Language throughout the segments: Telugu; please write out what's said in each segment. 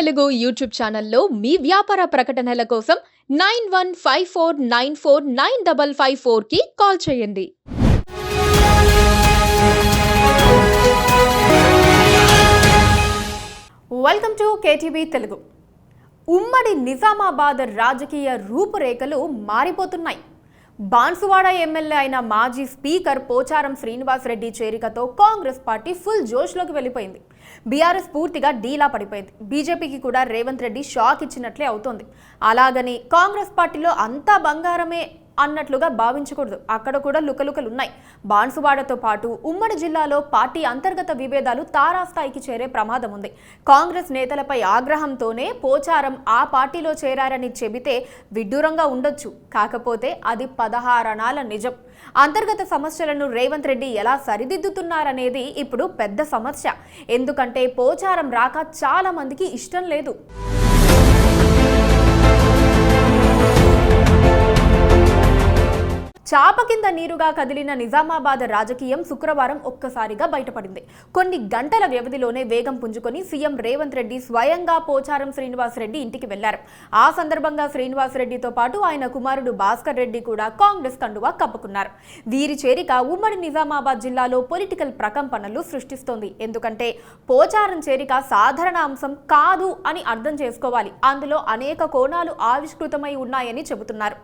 తెలుగు యూట్యూబ్ ఛానల్లో మీ వ్యాపార ప్రకటనల కోసం 9154949554 కి కాల్ చేయండి. Welcome to KTV Telugu. ఉమ్మడి నిజామాబాద్ రాజకీయ రూపురేఖలు మారిపోతున్నాయి. బాన్సువాడ ఎమ్మెల్యే అయిన మాజీ స్పీకర్ పోచారం శ్రీనివాస్ రెడ్డి చేరికతో కాంగ్రెస్ పార్టీ ఫుల్ జోష్లోకి వెళ్ళిపోయింది. బీఆర్ఎస్ పూర్తిగా డీలా పడిపోయింది. బీజేపీకి కూడా రేవంత్ రెడ్డి షాక్ ఇచ్చినట్లే అవుతోంది. అలాగని కాంగ్రెస్ పార్టీలో అంతా బంగారమే అన్నట్లుగా భావించకూడదు. అక్కడ కూడా లుకలుకలున్నాయి. బాన్సువాడతో పాటు ఉమ్మడి జిల్లాలో పార్టీ అంతర్గత విభేదాలు తారాస్థాయికి చేరే ప్రమాదం ఉంది. కాంగ్రెస్ నేతలపై ఆగ్రహంతోనే పోచారం ఆ పార్టీలో చేరారని చెబితే విడ్డూరంగా ఉండొచ్చు. కాకపోతే అది 16 అణాల నిజం. అంతర్గత సమస్యలను రేవంత్ రెడ్డి ఎలా సరిదిద్దుతున్నారనేది ఇప్పుడు పెద్ద సమస్య. ఎందుకంటే పోచారం రాక చాలా మందికి ఇష్టం లేదు. చాప కింద నీరుగా కదిలిన నిజామాబాద్ రాజకీయం శుక్రవారం ఒక్కసారిగా బయటపడింది. కొన్ని గంటల వ్యవధిలోనే వేగం పుంజుకొని సీఎం రేవంత్ రెడ్డి స్వయంగా పోచారం శ్రీనివాస్ రెడ్డి ఇంటికి వెళ్లారు. ఆ సందర్భంగా శ్రీనివాస్ రెడ్డితో పాటు ఆయన కుమారుడు భాస్కర్ రెడ్డి కూడా కాంగ్రెస్ కండువా కప్పుకున్నారు. వీరి చేరిక ఉమ్మడి నిజామాబాద్ జిల్లాలో పొలిటికల్ ప్రకంపనలు సృష్టిస్తోంది. ఎందుకంటే పోచారం చేరిక సాధారణ అంశం కాదు అని అర్థం చేసుకోవాలి. అందులో అనేక కోణాలు ఆవిష్కృతమై ఉన్నాయని చెబుతున్నారు.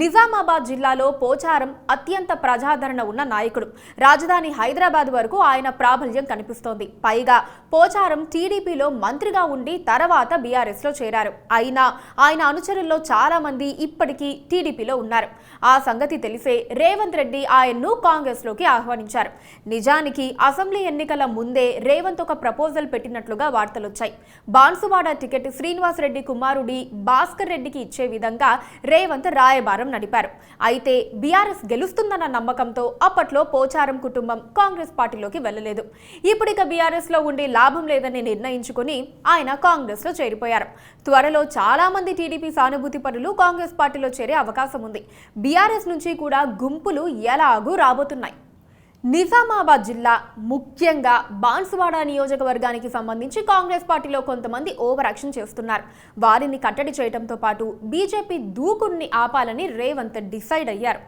నిజామాబాద్ జిల్లాలో పోచారం అత్యంత ప్రజాదరణ ఉన్న నాయకుడు. రాజధాని హైదరాబాద్ వరకు ఆయన ప్రాబల్యం కనిపిస్తోంది. పైగా పోచారం టీడీపీలో మంత్రిగా ఉండి తర్వాత బీఆర్ఎస్ లో చేరారు. అయినా ఆయన అనుచరుల్లో చాలా మంది ఇప్పటికీ టీడీపీలో ఉన్నారు. ఆ సంగతి తెలిసే రేవంత్ రెడ్డి ఆయన్ను కాంగ్రెస్ లోకి ఆహ్వానించారు. నిజానికి అసెంబ్లీ ఎన్నికల ముందే రేవంత్ ఒక ప్రపోజల్ పెట్టినట్లుగా వార్తలొచ్చాయి. బాన్సువాడ టికెట్ శ్రీనివాస్ రెడ్డి కుమారుడి భాస్కర్ రెడ్డికి ఇచ్చే విధంగా రేవంత్ రాయబారం నడిపారు. అయితే బీఆర్ఎస్ గెలుస్తుందన్న నమ్మకంతో అప్పట్లో పోచారం కుటుంబం కాంగ్రెస్ పార్టీలోకి వెళ్లలేదు. ఇప్పుడిక బీఆర్ఎస్ లో ఉండి లాభం లేదని నిర్ణయించుకుని ఆయన కాంగ్రెస్ లో చేరిపోయారు. త్వరలో చాలా మంది టీడీపీ సానుభూతి పరులు కాంగ్రెస్ పార్టీలో చేరే అవకాశం ఉంది. బీఆర్ఎస్ నుంచి కూడా గుంపులు ఎలాగూ రాబోతున్నాయి. నిజామాబాద్ జిల్లా ముఖ్యంగా బాన్సువాడ నియోజకవర్గానికి సంబంధించి కాంగ్రెస్ పార్టీలో కొంతమంది ఓవర్ యాక్షన్ చేస్తున్నారు. వారిని కట్టడి చేయడంతో పాటు బీజేపీ దూకుడిని ఆపాలని రేవంత్ డిసైడ్ అయ్యారు.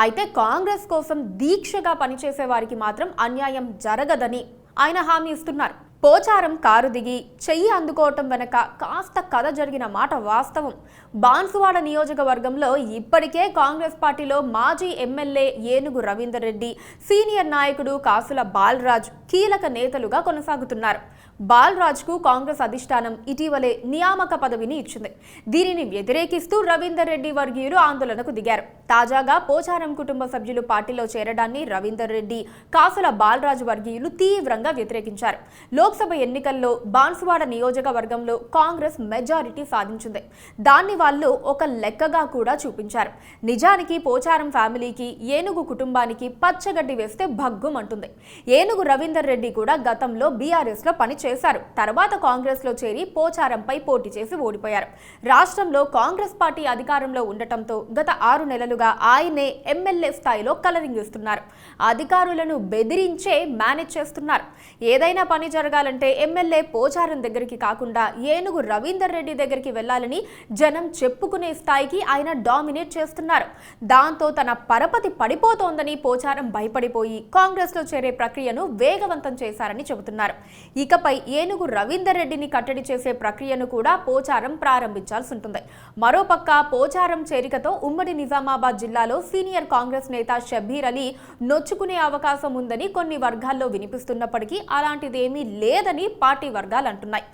అయితే కాంగ్రెస్ కోసం దీక్షగా పనిచేసే వారికి మాత్రం అన్యాయం జరగదని ఆయన హామీ ఇస్తున్నారు. పోచారం కారు దిగి చెయ్యి అందుకోవటం వెనక కాస్త కథ జరిగిన మాట వాస్తవం. బాన్సువాడ నియోజకవర్గంలో ఇప్పటికే కాంగ్రెస్ పార్టీలో మాజీ ఎమ్మెల్యే ఏనుగు రవీందర్ రెడ్డి, సీనియర్ నాయకుడు కాసుల బాలరాజ్ కీలక నేతలుగా కొనసాగుతున్నారు. బాలరాజ్కు కాంగ్రెస్ అధిష్టానం ఇటీవలే నియామక పదవిని ఇచ్చింది. దీనిని వ్యతిరేకిస్తూ రవీందర్ రెడ్డి వర్గీయులు ఆందోళనకు దిగారు. తాజాగా పోచారం కుటుంబ సభ్యులు పార్టీలో చేరడాన్ని రవీందర్ రెడ్డి, కాసుల బాలరాజ్ వర్గీయులు తీవ్రంగా వ్యతిరేకించారు. లోక్సభ ఎన్నికల్లో బాన్సువాడ నియోజకవర్గంలో కాంగ్రెస్ మెజారిటీ సాధించింది. దాన్ని వాళ్ళు ఒక లెక్కగా కూడా చూపించారు. నిజానికి పోచారం ఫ్యామిలీకి, ఏనుగు కుటుంబానికి పచ్చగడ్డి వేస్తే భగ్గుమంటుంది. ఏనుగు రవీందర్ రెడ్డి కూడా గతంలో బీఆర్ఎస్ లో పని చేశారు. తర్వాత కాంగ్రెస్ లో చేరి పోచారంపై పోటీ చేసి ఓడిపోయారు. రాష్ట్రంలో కాంగ్రెస్ పార్టీ అధికారంలో ఉండటంతో గత 6 నెలలుగా ఆయనే ఎమ్మెల్యే స్థాయిలో కలరింగ్ ఇస్తున్నారు. అధికారులను బెదిరించే మేనేజ్ చేస్తున్నారు. ఏదైనా పని జరగాలంటే ఎమ్మెల్యే పోచారం దగ్గరికి కాకుండా ఏనుగు రవీందర్ రెడ్డి దగ్గరికి వెళ్లాలని జనం చెప్పుకునే స్థాయికి ఆయన డామినేట్ చేస్తున్నారు. దాంతో తన పరపతి పడిపోతోందని పోచారం భయపడిపోయి కాంగ్రెస్ లో చేరే ప్రక్రియను వేగవంతం చేశారని చెబుతున్నారు. ఇకపై ఏనుగు రవీందర్ రెడ్డిని కట్టడి చేసే ప్రక్రియను కూడా పోచారం ప్రారంభించాల్సి ఉంటుంది. మరోపక్క పోచారం చేరికతో ఉమ్మడి నిజామాబాద్ జిల్లాలో సీనియర్ కాంగ్రెస్ నేత షబ్బీర్ అలీ నొచ్చుకునే అవకాశం ఉందని కొన్ని వర్గాల్లో వినిపిస్తున్నప్పటికీ అలాంటిదేమీ లేదని పార్టీ వర్గాలు అంటున్నాయి.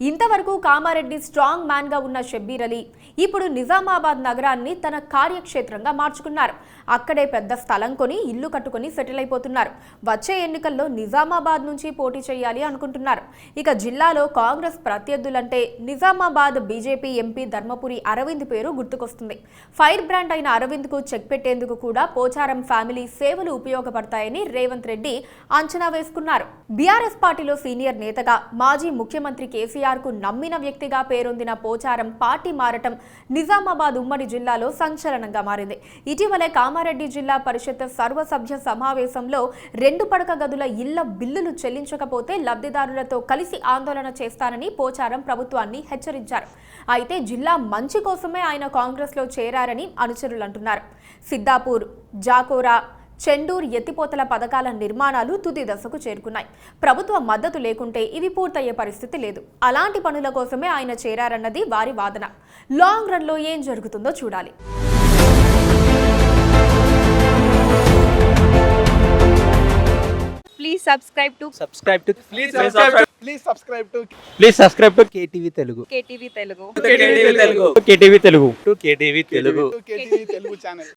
ఇంతవరకు కామారెడ్డి స్ట్రాంగ్ మ్యాన్ గా ఉన్న షబ్బీర్ అలీ ఇప్పుడు నిజామాబాద్ నగరాన్ని తన కార్యక్షేత్రంగా మార్చుకున్నారు. అక్కడే పెద్ద స్థలం కొని ఇల్లు కట్టుకొని సెటిల్ అయిపోతున్నారు. వచ్చే ఎన్నికల్లో నిజామాబాద్ నుంచి పోటీ చేయాలి అనుకుంటున్నారు. ఇక జిల్లాలో కాంగ్రెస్ ప్రత్యర్థులంటే నిజామాబాద్ బీజేపీ ఎంపీ ధర్మపురి అరవింద్ పేరు గుర్తుకొస్తుంది. ఫైర్ బ్రాండ్ అయిన అరవింద్ కు చెక్ పెట్టేందుకు కూడా పోచారం ఫ్యామిలీ సేవలు ఉపయోగపడతాయని రేవంత్ రెడ్డి అంచనా వేసుకున్నారు. బీఆర్ఎస్ పార్టీలో సీనియర్ నేతగా మాజీ ముఖ్యమంత్రి కేసీఆర్ కు నమ్మిన వ్యక్తిగా పేరొందిన పోచారం పార్టీ మారటం నిజామాబాద్ ఉమ్మడి జిల్లాలో సంచలనంగా మారింది. ఇటీవలే కామారెడ్డి కామారెడ్డి జిల్లా పరిషత్ సర్వసభ్య సమావేశంలో 2 పడక గదుల ఇళ్ల బిల్లులు చెల్లించకపోతే లబ్ధిదారులతో కలిసి ఆందోళన చేస్తానని పోచారం ప్రభుత్వాన్ని హెచ్చరించారు. అయితే జిల్లా మంచి కోసమే ఆయన కాంగ్రెస్లో చేరారని అనుచరులు అంటున్నారు. సిద్దాపూర్, జాకోరా, చెండూర్ ఎత్తిపోతల పథకాల నిర్మాణాలు తుది దశకు చేరుకున్నాయి. ప్రభుత్వ మద్దతు లేకుంటే ఇవి పూర్తయ్యే పరిస్థితి లేదు. అలాంటి పనుల కోసమే ఆయన చేరారన్నది వారి వాదన. లాంగ్ రన్ లో ఏం జరుగుతుందో చూడాలి. Please subscribe to KTV Telugu. KTV Telugu. KTV Telugu. KTV Telugu channel.